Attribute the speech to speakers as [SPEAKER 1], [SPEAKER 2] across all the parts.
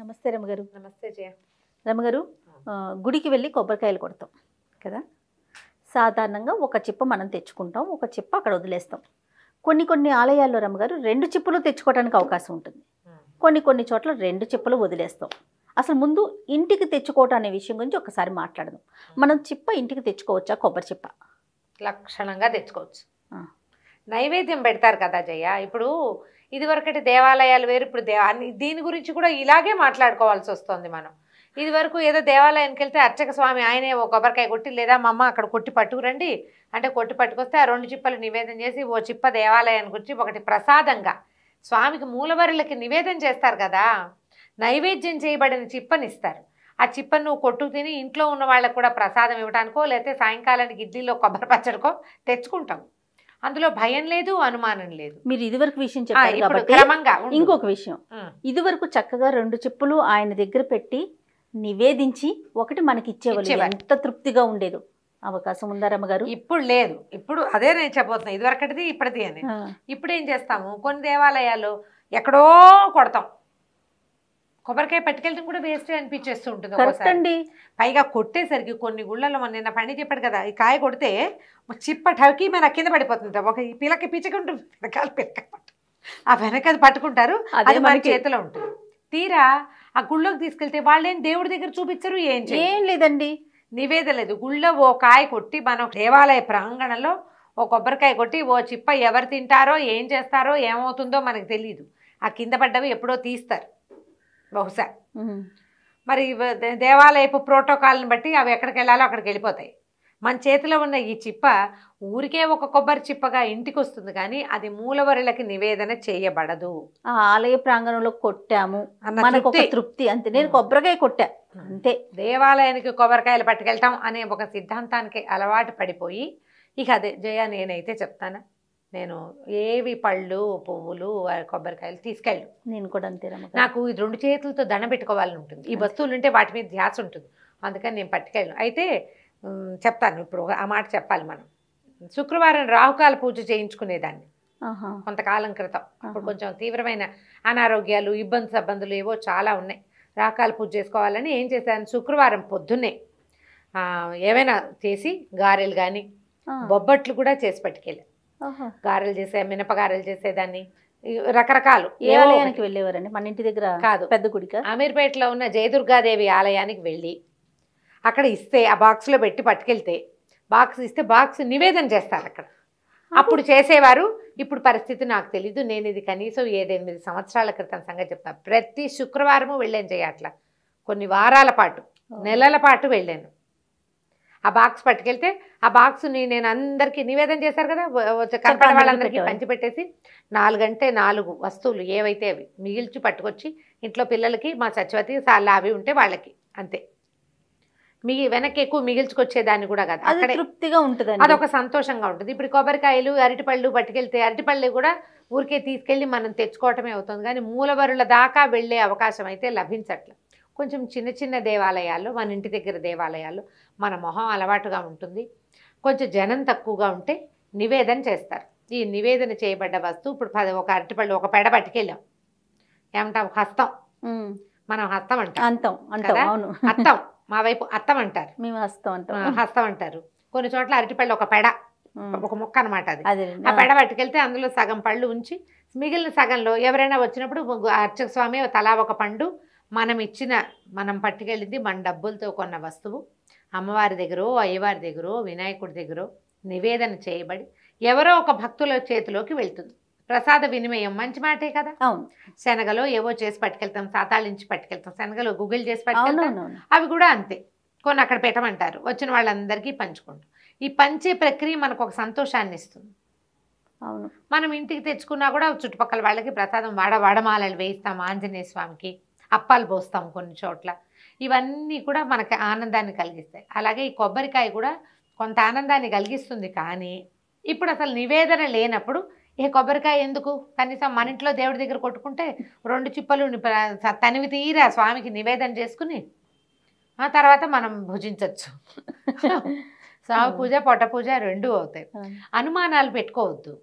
[SPEAKER 1] నమస్తే రమగారు.
[SPEAKER 2] నమస్తే జయ.
[SPEAKER 1] రమగారు, గుడికి వెళ్ళి కొబ్బరికాయలు కొడతాం కదా. సాధారణంగా ఒక చిప్ప మనం తెచ్చుకుంటాం, ఒక చిప్ప అక్కడ వదిలేస్తాం. కొన్ని ఆలయాల్లో రమగారు 2 చిప్పలు తెచ్చుకోవడానికి అవకాశం ఉంటుంది. కొన్ని చోట్ల 2 చిప్పలు వదిలేస్తాం. అసలు ముందు ఇంటికి తెచ్చుకోవటం అనే విషయం గురించి ఒకసారి మాట్లాడదాం. మనం చిప్ప ఇంటికి తెచ్చుకోవచ్చా? కొబ్బరి చిప్ప
[SPEAKER 2] లక్షణంగా తెచ్చుకోవచ్చు. నైవేద్యం పెడతారు కదా జయ. ఇప్పుడు ఇదివరకటి దేవాలయాలు వేరు, ఇప్పుడు దీని గురించి కూడా ఇలాగే మాట్లాడుకోవాల్సి వస్తుంది. మనం ఇదివరకు ఏదో దేవాలయానికి వెళ్తే అర్చక స్వామి ఆయనే ఓ కొబ్బరికాయ కొట్టి, లేదా మా అమ్మ అక్కడ కొట్టి పట్టుకురండి అంటే కొట్టి పట్టుకొస్తే ఆ 2 చిప్పలు నివేదన చేసి ఓ చిప్ప దేవాలయానికి వచ్చి ఒకటి ప్రసాదంగా స్వామికి మూలవరులకి నివేదన చేస్తారు కదా. నైవేద్యం చేయబడిన చిప్పనిస్తారు. ఆ చిప్పను నువ్వు కొట్టు తిని ఇంట్లో ఉన్న వాళ్ళకు కూడా ప్రసాదం ఇవ్వడానికో లేకపోతే సాయంకాలానికి ఇడ్లీలో కొబ్బరి పచ్చడికో తెచ్చుకుంటాం. అందులో భయం లేదు, అనుమానం లేదు.
[SPEAKER 1] మీరు ఇదివరకు విషయం చెప్పారు కాబట్టి ఇంకొక విషయం, ఇదివరకు చక్కగా 2 చిప్పులు ఆయన దగ్గర పెట్టి నివేదించి ఒకటి మనకి ఇచ్చేవాళ్ళు. ఎంత తృప్తిగా ఉండేదో. అవకాశం ఉందా రమ్మగారు?
[SPEAKER 2] ఇప్పుడు లేదు. ఇప్పుడు అదే నేను చెప్పబోతున్నా, ఇదివరకటిది ఇప్పటిది అని. ఇప్పుడు ఏం చేస్తాము, కొన్ని దేవాలయాలు ఎక్కడో కొడతాం, కొబ్బరికాయ పట్టుకెళ్ళడం కూడా వేస్ట్ అనిపించేస్తూ ఉంటుంది ఒకసారి. పైగా కొట్టేసరికి కొన్ని గుళ్ళలో మన నిన్న పండి చెప్పాడు కదా, ఈ కాయ కొడితే చిప్ప టవకి మన కింద పడిపోతుంది. ఒక పిల్లకి పిచ్చకుంటుంది, వెనకాల పిల్లక ఆ వెనక అది పట్టుకుంటారు, అది మన చేతిలో ఉంటుంది. తీరా ఆ గుళ్ళోకి తీసుకెళ్తే వాళ్ళేం దేవుడి దగ్గర చూపించరు, ఏం లేదండి, నివేదన లేదు. గుళ్ళో ఓ కాయ కొట్టి మనం దేవాలయ ప్రాంగణంలో ఓ కొబ్బరికాయ కొట్టి ఓ చిప్ప ఎవరు తింటారో ఏం చేస్తారో ఏమవుతుందో మనకు తెలియదు. ఆ కింద పడ్డవి ఎప్పుడో తీస్తారు బహుశా. మరి దేవాలయపు ప్రోటోకాల్ని బట్టి అవి ఎక్కడికి వెళ్ళాలో అక్కడికి వెళ్ళిపోతాయి. మన చేతిలో ఉన్న ఈ చిప్ప ఊరికే ఒక కొబ్బరి చిప్పగా ఇంటికి వస్తుంది, కానీ అది మూలవరులకి నివేదన చేయబడదు.
[SPEAKER 1] ఆ ఆలయ ప్రాంగణంలో కొట్టాము మనకు ఒక తృప్తి అంతే. నేను కొబ్బరికాయ కొట్టా అంతే.
[SPEAKER 2] దేవాలయానికి కొబ్బరికాయలు పట్టుకెళ్తాం అనే ఒక సిద్ధాంతానికి అలవాటు పడిపోయి ఇక అదే జయ, నేనైతే చెప్తాను, నేను ఏవి పళ్ళు పువ్వులు కొబ్బరికాయలు తీసుకెళ్ళు.
[SPEAKER 1] నేను కూడా అంతే.
[SPEAKER 2] నాకు ఈ 2 చేతులతో దండం పెట్టుకోవాలని ఉంటుంది. ఈ వస్తువులు ఉంటే వాటి మీద ధ్యాస ఉంటుంది, అందుకని నేను పట్టుకెళ్ళను. అయితే చెప్తాను, ఇప్పుడు ఆ మాట చెప్పాలి. మనం శుక్రవారం రాహుకాల పూజ చేయించుకునేదాన్ని కొంతకాలం క్రితం. ఇప్పుడు కొంచెం తీవ్రమైన అనారోగ్యాలు ఇబ్బందులు ఏవో చాలా ఉన్నాయి. రాహుకాల పూజ చేసుకోవాలని ఏం చేశాను, శుక్రవారం పొద్దున్నే ఏమైనా చేసి గారెలు కానీ బొబ్బట్లు కూడా చేసి పట్టుకెళ్ళి గారెలు చేసే, మినపగారెలు చేసేదాన్ని. రకరకాలు.
[SPEAKER 1] ఏ ఆలయానికి వెళ్ళేవారండి? మన ఇంటి దగ్గర కాదు, పెద్ద గుడిక.
[SPEAKER 2] అమీర్పేటలో ఉన్న జయదుర్గాదేవి ఆలయానికి వెళ్ళి అక్కడ ఇస్తే ఆ బాక్స్లో పెట్టి పట్టుకెళ్తే, బాక్స్ ఇస్తే బాక్స్ నివేదన చేస్తారు అక్కడ. అప్పుడు చేసేవారు. ఇప్పుడు పరిస్థితి నాకు తెలీదు. నేను ఇది కనీసం 7-8 సంవత్సరాల క్రితం సంగతి చెప్తాను. ప్రతి శుక్రవారము వెళ్ళాను చేయట్లా, కొన్ని వారాల పాటు, నెలల పాటు వెళ్ళాను. ఆ బాక్స్ పట్టుకెళ్తే ఆ బాక్స్ని నేను అందరికీ నివేదన చేశారు కదా, కనపడే వాళ్ళందరికీ పంచిపెట్టేసి 4 వస్తువులు ఏవైతే అవి మిగిల్చి పట్టుకొచ్చి ఇంట్లో పిల్లలకి, మా సత్యవతి సార్లు అవి ఉంటే వాళ్ళకి అంతే. వెనక్కి ఎక్కువ మిగిల్చుకొచ్చేదాన్ని కూడా కాదు. అక్కడే
[SPEAKER 1] తృప్తిగా ఉంటుంది,
[SPEAKER 2] అదొక సంతోషంగా ఉంటుంది. ఇప్పుడు కొబ్బరికాయలు అరటిపళ్ళు పట్టుకెళ్తే అరటిపళ్ళు కూడా ఊరికే తీసుకెళ్ళి మనం తెచ్చుకోవటమే అవుతుంది, కానీ మూలవరుల దాకా వెళ్ళే అవకాశం అయితే లభించట్లేదు. కొంచెం చిన్న దేవాలయాల్లో, మన ఇంటి దగ్గర దేవాలయాల్లో మన మొహం అలవాటుగా ఉంటుంది, కొంచెం జనం తక్కువగా ఉంటే నివేదన చేస్తారు. ఈ నివేదన చేయబడ్డ వస్తువు ఇప్పుడు ఒక అరటిపళ్ళు ఒక పెడ పట్టుకెళ్ళాం, ఏమంటాం, హస్తం. మనం హస్తం అంటాం కదా, అత్తం. మా వైపు అత్తం అంటారు, మేము హస్తం అంటారు. కొన్ని చోట్ల అరటిపళ్ళు ఒక పెడ, ఒక ముక్క అనమాట అది. ఆ పెడ పట్టుకెళ్తే అందులో సగం పళ్ళు ఉంచి మిగిలిన సగంలో ఎవరైనా వచ్చినప్పుడు అర్చక స్వామి తలా ఒక పండు, మనం పట్టుకెళ్ళింది మన డబ్బులతో కొన్న వస్తువు అమ్మవారి దగ్గర, అయ్యవారి దగ్గర, వినాయకుడి దగ్గర నివేదన చేయబడి ఎవరో ఒక భక్తుల చేతిలోకి వెళ్తుంది. ప్రసాద వినిమయం మంచి మాటే కదా. అవును. శనగలో ఏవో చేసి పట్టుకెళ్తాం, సాతాళించి పట్టుకెళ్తాం, శనగలో గుగ్గిలు చేసి పట్టుకెళ్తాం, అవి కూడా అంతే. కొన్ని అక్కడ పెట్టమంటారు, వచ్చిన వాళ్ళందరికీ పంచుకుంటాం. ఈ పంచే ప్రక్రియ మనకు ఒక సంతోషాన్ని ఇస్తుంది. అవును. మనం ఇంటికి తెచ్చుకున్నా కూడా చుట్టుపక్కల వాళ్ళకి ప్రసాదం వడమాలలు వేయిస్తాం, ఆంజనేయ స్వామికి అప్పాలు పోస్తాం కొన్ని చోట్ల. ఇవన్నీ కూడా మనకి ఆనందాన్ని కలిగిస్తాయి. అలాగే ఈ కొబ్బరికాయ కూడా కొంత ఆనందాన్ని కలిగిస్తుంది, కానీ ఇప్పుడు అసలు నివేదన లేనప్పుడు ఏ కొబ్బరికాయ ఎందుకు? కనీసం మన ఇంట్లో దేవుడి దగ్గర కొట్టుకుంటే 2 చిప్పలు తనివి తీరా స్వామికి నివేదన చేసుకుని ఆ తర్వాత మనం భుజించవచ్చు. స్వామి పూజ, పొట్ట పూజ 2 అవుతాయి. అనుమానాలు పెట్టుకోవద్దు.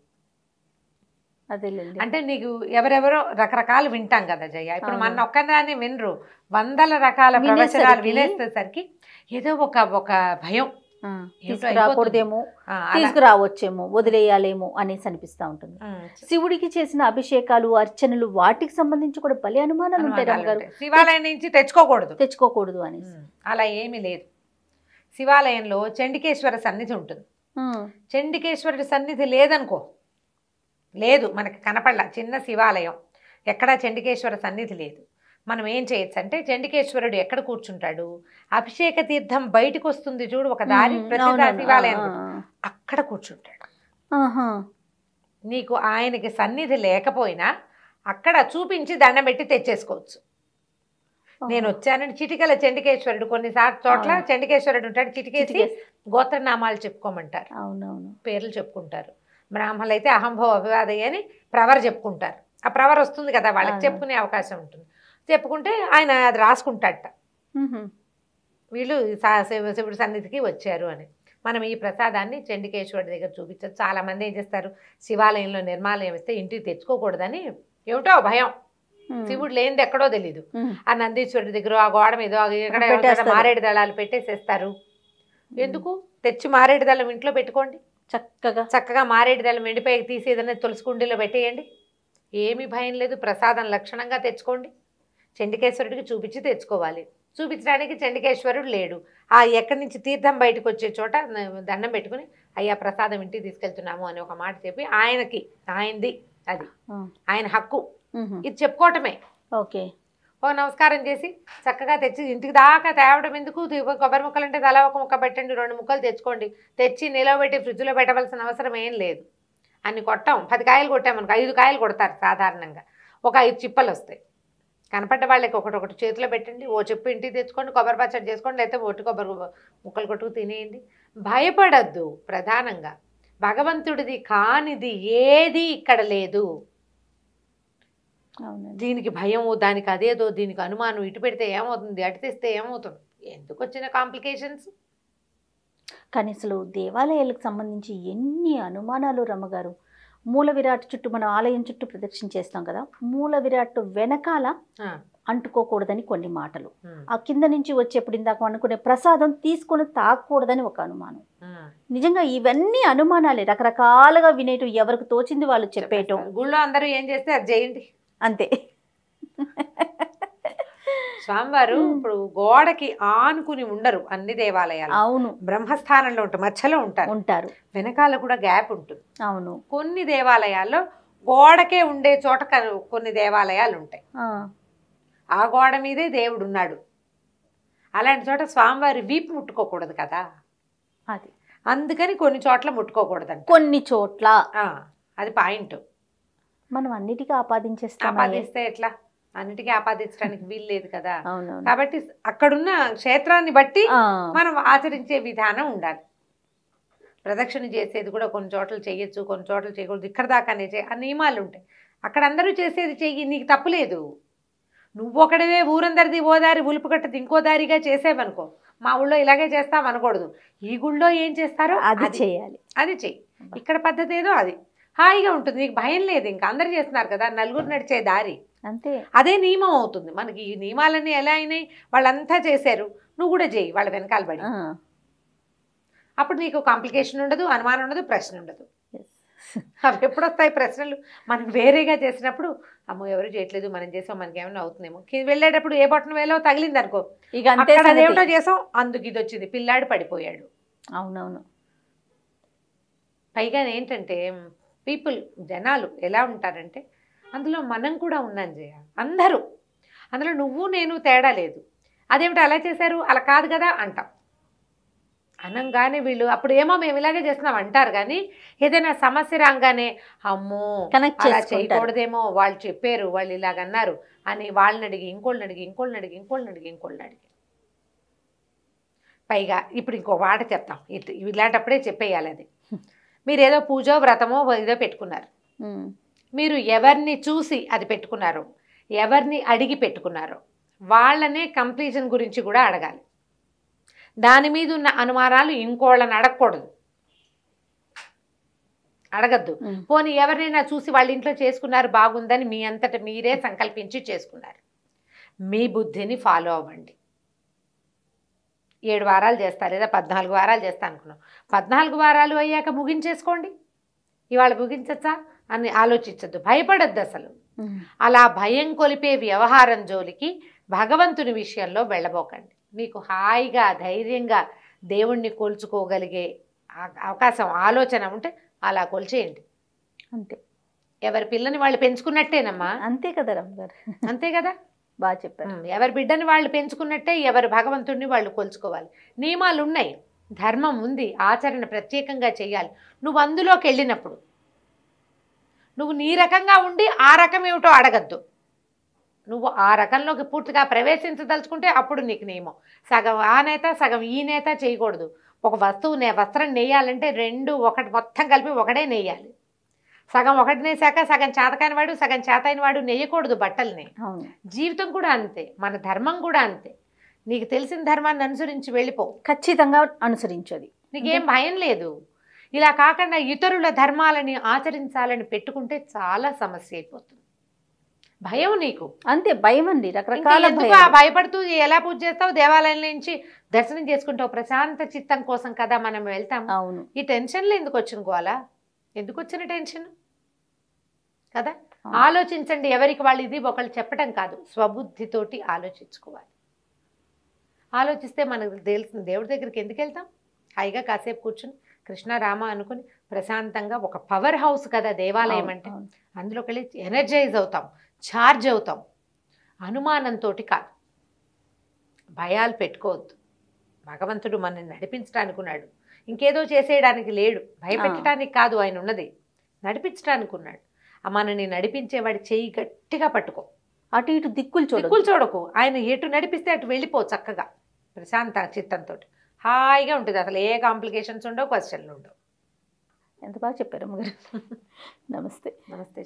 [SPEAKER 1] అదేలేండి.
[SPEAKER 2] అంటే నీకు ఎవరెవరో రకరకాలు వింటాం కదా జయ. ఇప్పుడు మన ఒక్కదాన్ని వినరు, వందల రకాల ప్రవచనాలు వినేసేసరికి ఏదో ఒక భయం,
[SPEAKER 1] తీసుకురాకూడదేమో, తీసుకురావచ్చేమో, వదిలేయాలేమో అనేసి అనిపిస్తూ ఉంటుంది. శివుడికి చేసిన అభిషేకాలు, అర్చనలు, వాటికి సంబంధించి కూడా భలే అనుమానాలు ఉంటాయి రమ్మగారు.
[SPEAKER 2] శివాలయం నుంచి తెచ్చుకోకూడదు
[SPEAKER 1] అనేసి.
[SPEAKER 2] అలా ఏమీ లేదు. శివాలయంలో చండికేశ్వర సన్నిధి ఉంటుంది. చండికేశ్వరుడి సన్నిధి లేదనుకో, లేదు మనకి కనపడలా, చిన్న శివాలయం ఎక్కడా చండికేశ్వర సన్నిధి లేదు. మనం ఏం చేయొచ్చు అంటే, చండికేశ్వరుడు ఎక్కడ కూర్చుంటాడు, అభిషేక తీర్థం బయటకు వస్తుంది చూడు ఒక దారి, ప్రతి శివాలయం అక్కడ కూర్చుంటాడు. నీకు ఆయనకి సన్నిధి లేకపోయినా అక్కడ చూపించి దండం పెట్టి తెచ్చేసుకోవచ్చు. నేను వచ్చానని చిటికల చండికేశ్వరుడు, కొన్నిసార్లు చోట్ల చండికేశ్వరుడు ఉంటాడు, చిటికేసి గోత్రనామాలు చెప్పుకోమంటారు, పేర్లు చెప్పుకుంటారు. బ్రాహ్మణులు అయితే అహంభవ అభివాదయ్య అని ప్రవర్ చెప్పుకుంటారు. ఆ ప్రవర్ వస్తుంది కదా, వాళ్ళకి చెప్పుకునే అవకాశం ఉంటుంది. చెప్పుకుంటే ఆయన అది రాసుకుంటాడట, వీళ్ళు శివుడి సన్నిధికి వచ్చారు అని. మనం ఈ ప్రసాదాన్ని చండికేశ్వరుడి దగ్గర చూపించచ్చు. చాలామంది ఏం చేస్తారు, శివాలయంలో నిర్మాలయం ఇస్తే ఇంటికి తెచ్చుకోకూడదని ఏమిటో భయం, శివుడు లేనిది ఎక్కడో తెలీదు. ఆ నందీశ్వరుడి దగ్గర ఆ గోడ మీద ఎక్కడ మారేడు దళాలు పెట్టేసేస్తారు. ఎందుకు తెచ్చి మారేడు దళం ఇంట్లో పెట్టుకోండి, చక్కగా మారేడు దళం ఎండిపోయి తీసి ఏదైనా తులసి కుండీలో పెట్టేయండి, ఏమీ భయం లేదు. ప్రసాదం లక్షణంగా తెచ్చుకోండి. చండికేశ్వరుడికి చూపించి తెచ్చుకోవాలి. చూపించడానికి చండికేశ్వరుడు లేడు, ఆ ఎక్కడి నుంచి తీర్థం బయటకు వచ్చే చోట దండం పెట్టుకుని అయ్యా ప్రసాదం ఇంటికి తీసుకెళ్తున్నాము అని ఒక మాట చెప్పి ఆయనది అది ఆయన హక్కు, ఇది చెప్పుకోవటమే.
[SPEAKER 1] ఓకే,
[SPEAKER 2] ఓ నమస్కారం చేసి చక్కగా తెచ్చి ఇంటికి దాకా తేవడం ఎందుకు, కొబ్బరి ముక్కలు అంటే తలా ఒక ముక్క పెట్టండి, 2 ముక్కలు తెచ్చుకోండి, తెచ్చి నిలవబెట్టి ఫ్రిడ్జ్లో పెట్టవలసిన అవసరం ఏం లేదు. అన్ని కొట్టాం, 10 కాయలు కొట్టామనుకో 5 కాయలు కొడతారు సాధారణంగా, ఒక 5 చిప్పలు వస్తాయి. కనపడ్డ వాళ్ళకి ఒకటి చేతిలో పెట్టండి, ఓ చెప్పు ఇంటికి తెచ్చుకోండి, కొబ్బరి పచ్చడి చేసుకోండి, లేకపోతే ఒట్టి కొబ్బరి ముక్కలు కొట్టుకు తినేయండి. భయపడద్దు. ప్రధానంగా భగవంతుడిది కానిది ఏది ఇక్కడ లేదు. దీనికి భయము, దానికి అదేదో, దీనికి అనుమానం, ఇటు పెడితే ఏమవుతుంది, అటు తెస్తే ఏమవుతుంది, ఎందుకు వచ్చిన కాంప్లికేషన్స్.
[SPEAKER 1] కానీ అసలు దేవాలయాలకు సంబంధించి ఎన్ని అనుమానాలు రమ్మగారు. మూల విరాట్ చుట్టూ, మనం ఆలయం చుట్టూ ప్రదక్షిణ చేస్తాం కదా, మూల విరాట్ వెనకాల అంటుకోకూడదని కొన్ని మాటలు, ఆ కింద నుంచి వచ్చేప్పుడు ఇందాక అనుకునే ప్రసాదం తీసుకొని తాకూడదని ఒక అనుమానం. నిజంగా ఇవన్నీ అనుమానాలే, రకరకాలుగా వినేయటం, ఎవరికి తోచింది వాళ్ళు చెప్పేయటం.
[SPEAKER 2] గుళ్ళో అందరూ ఏం చేస్తే అది చేయండి
[SPEAKER 1] అంతే.
[SPEAKER 2] స్వామివారు ఇప్పుడు గోడకి ఆనుకుని ఉండరు అన్ని దేవాలయాలు.
[SPEAKER 1] అవును,
[SPEAKER 2] బ్రహ్మస్థానంలో ఉంటారు, మధ్యలో ఉంటారు, వెనకాల కూడా గ్యాప్ ఉంటుంది.
[SPEAKER 1] అవును,
[SPEAKER 2] కొన్ని దేవాలయాల్లో గోడకే ఉండే చోట కొన్ని దేవాలయాలు ఉంటాయి, ఆ గోడ మీదే దేవుడు ఉన్నాడు. అలాంటి చోట స్వామివారి వీపు ముట్టుకోకూడదు కదా,
[SPEAKER 1] అది
[SPEAKER 2] అందుకని కొన్ని చోట్ల ముట్టుకోకూడదంట.
[SPEAKER 1] కొన్ని చోట్ల
[SPEAKER 2] అది పాయింట్.
[SPEAKER 1] మనం అన్నిటికీ
[SPEAKER 2] ఆపాదిస్తే ఎట్లా, అన్నిటికీ ఆపాదించడానికి వీలు లేదు కదా. కాబట్టి అక్కడున్న క్షేత్రాన్ని బట్టి మనం ఆచరించే విధానం ఉండాలి. ప్రదక్షిణ చేసేది కూడా కొన్ని చోట్ల చేయొచ్చు, కొన్ని చోట్ల చేయకూడదు, ఇక్కడ దాకానే ఆ నియమాలు ఉంటాయి. అక్కడ అందరూ చేసేది చెయ్యి, నీకు తప్పులేదు. నువ్వు ఒకడవే ఊరందరిది ఓ దారి ఉలుపు కట్టది ఇంకో దారిగా చేసేవనుకో, మా ఊళ్ళో ఇలాగే చేస్తాం అనకూడదు. ఈ గుళ్ళో ఏం చేస్తారో
[SPEAKER 1] అది చేయాలి,
[SPEAKER 2] అది చెయ్యి. ఇక్కడ పద్ధతి ఏదో అది హాయిగా ఉంటుంది, నీకు భయం లేదు. ఇంకా అందరు చేస్తున్నారు కదా, నలుగురు నడిచే దారి
[SPEAKER 1] అంతే,
[SPEAKER 2] అదే నియమం అవుతుంది. మనకి ఈ నియమాలన్నీ ఎలా అయినాయి, వాళ్ళంతా చేశారు, నువ్వు కూడా చేయి వాళ్ళ వెనకాల పడి. అప్పుడు నీకు కాంప్లికేషన్ ఉండదు, అనుమానం ఉండదు, ప్రశ్న ఉండదు. అవి ఎప్పుడు వస్తాయి ప్రశ్నలు, మనం వేరేగా చేసినప్పుడు అమ్మో ఎవరు చేయట్లేదు, మనం చేసాం, మనకి ఏమైనా అవుతుందేమో. వెళ్ళేటప్పుడు ఏ బొట్టన వేలో తగిలింది అనుకో, ఇక అదేమిటో చేసాం, అందుకు ఇది వచ్చింది, పిల్లాడు పడిపోయాడు.
[SPEAKER 1] అవునవును.
[SPEAKER 2] పైగా ఏంటంటే జనాలు ఎలా ఉంటారంటే, అందులో మనం కూడా ఉన్నాం జయ, అందరూ అందులో నువ్వు నేను తేడా లేదు. అదేమిటి అలా చేశారు, అలా కాదు కదా అంటాం. అనంగానే వీళ్ళు అప్పుడు ఏమో మేము ఇలాగే చేస్తున్నాం అంటారు, కానీ ఏదైనా సమస్య రాగానే అమ్మో అలా చేయకూడదేమో, వాళ్ళు చెప్పారు, వాళ్ళు ఇలాగన్నారు అని వాళ్ళని అడిగి ఇంకోళ్ళని అడిగి పైగా ఇప్పుడు ఇంకో మాట చెప్తాం, ఇలాంటప్పుడే చెప్పేయాలి. అది మీరు ఏదో పూజో వ్రతమో ఏదో పెట్టుకున్నారు, మీరు ఎవరిని చూసి అది పెట్టుకున్నారో, ఎవరిని అడిగి పెట్టుకున్నారో వాళ్ళనే కంప్లీషన్ గురించి కూడా అడగాలి. దాని మీద ఉన్న అనుమానాలు ఇంకోళ్ళని అడగకూడదు. అడగద్దు. పోనీ ఎవరినైనా చూసి వాళ్ళ ఇంట్లో చేసుకున్నారు బాగుందని మీ అంతట మీరే సంకల్పించి చేసుకున్నారు. మీ బుద్ధిని ఫాలో అవ్వండి. 7 వారాలు చేస్తారు లేదా 14 వారాలు చేస్తా అనుకున్నాం. 14 వారాలు అయ్యాక ముగించేసుకోండి. ఇవాళ ముగించచ్చా అని ఆలోచించద్దు, భయపడద్దు అసలు. అలా భయం కొలిపే వ్యవహారం జోలికి భగవంతుని విషయంలో వెళ్ళబోకండి. మీకు హాయిగా ధైర్యంగా దేవుణ్ణి కొలుచుకోగలిగే అవకాశం ఆలోచన ఉంటే అలా కొలిచేయండి
[SPEAKER 1] అంతే.
[SPEAKER 2] ఎవరి పిల్లని వాళ్ళు పెంచుకున్నట్టేనమ్మా.
[SPEAKER 1] అంతే కదా రమ్మగారు,
[SPEAKER 2] అంతే కదా,
[SPEAKER 1] బాగా చెప్పారు.
[SPEAKER 2] ఎవరి బిడ్డని వాళ్ళు పెంచుకున్నట్టే ఎవరి భగవంతుడిని వాళ్ళు కొలుచుకోవాలి. నియమాలు ఉన్నాయి, ధర్మం ఉంది, ఆచరణ ప్రత్యేకంగా చేయాలి. నువ్వు అందులోకి వెళ్ళినప్పుడు నువ్వు నీ రకంగా ఉండి ఆ రకం ఏమిటో అడగద్దు. నువ్వు ఆ రకంలోకి పూర్తిగా ప్రవేశించదలుచుకుంటే అప్పుడు నీకు నియమం. సగం ఆ నేత సగం ఈ నేత చేయకూడదు. ఒక వస్త్రం నేయాలంటే 2 ఒకటి మొత్తం కలిపి ఒకటే నేయాలి. సగం ఒకటి నేసాక సగం చేతకాని వాడు సగం చేతైన వాడు నెయ్యకూడదు బట్టల్ని. జీవితం కూడా అంతే, మన ధర్మం కూడా అంతే. నీకు తెలిసిన ధర్మాన్ని అనుసరించి వెళ్ళిపో,
[SPEAKER 1] ఖచ్చితంగా అనుసరించది,
[SPEAKER 2] నీకేం భయం లేదు. ఇలా కాకుండా ఇతరుల ధర్మాలని ఆచరించాలని పెట్టుకుంటే చాలా సమస్య అయిపోతుంది. భయం నీకు
[SPEAKER 1] అంతే, భయం అండి, రకరకాల
[SPEAKER 2] భయపడుతూ ఎలా పూజ చేస్తావు, దేవాలయం నుంచి దర్శనం చేసుకుంటావు, ప్రశాంత చిత్తం కోసం కదా మనం వెళ్తాం.
[SPEAKER 1] అవును,
[SPEAKER 2] ఈ టెన్షన్లు ఎందుకు వచ్చిన గోలా, ఎందుకు వచ్చిన టెన్షన్ కదా. ఆలోచించండి, ఎవరికి వాళ్ళు ఇది ఒకళ్ళు చెప్పడం కాదు, స్వబుద్ధితోటి ఆలోచించుకోవాలి. ఆలోచిస్తే మనకు తెలిసిన దేవుడి దగ్గరికి ఎందుకు వెళ్తాం, హాయిగా కాసేపు కూర్చుని కృష్ణ రామ అనుకుని ప్రశాంతంగా. ఒక పవర్ హౌస్ కదా దేవాలయం అంటే, అందులోకి వెళ్ళి ఎనర్జైజ్ అవుతాం, ఛార్జ్ అవుతాం. అనుమానంతో కాదు, భయాలు పెట్టుకోవద్దు. భగవంతుడు మనల్ని నడిపించడానికి ఉన్నాడు, ఇంకేదో చేసేయడానికి లేడు. భయపెట్టడానికి కాదు ఆయన ఉన్నది, నడిపించడానికి ఉన్నాడు. మనని నడిపించేవాడి చెయ్యి గట్టిగా పట్టుకో,
[SPEAKER 1] అటు ఇటు దిక్కులు
[SPEAKER 2] చూడకు. ఆయన ఎటు నడిపిస్తే అటు వెళ్ళిపో చక్కగా, ప్రశాంత చిత్తంతో హాయిగా ఉంటుంది. అసలు ఏ కాంప్లికేషన్స్ ఉండవు, క్వశ్చన్లు ఉండవు.
[SPEAKER 1] ఎంత బాగా చెప్పారు అమ్మగారు. నమస్తే.
[SPEAKER 2] నమస్తే.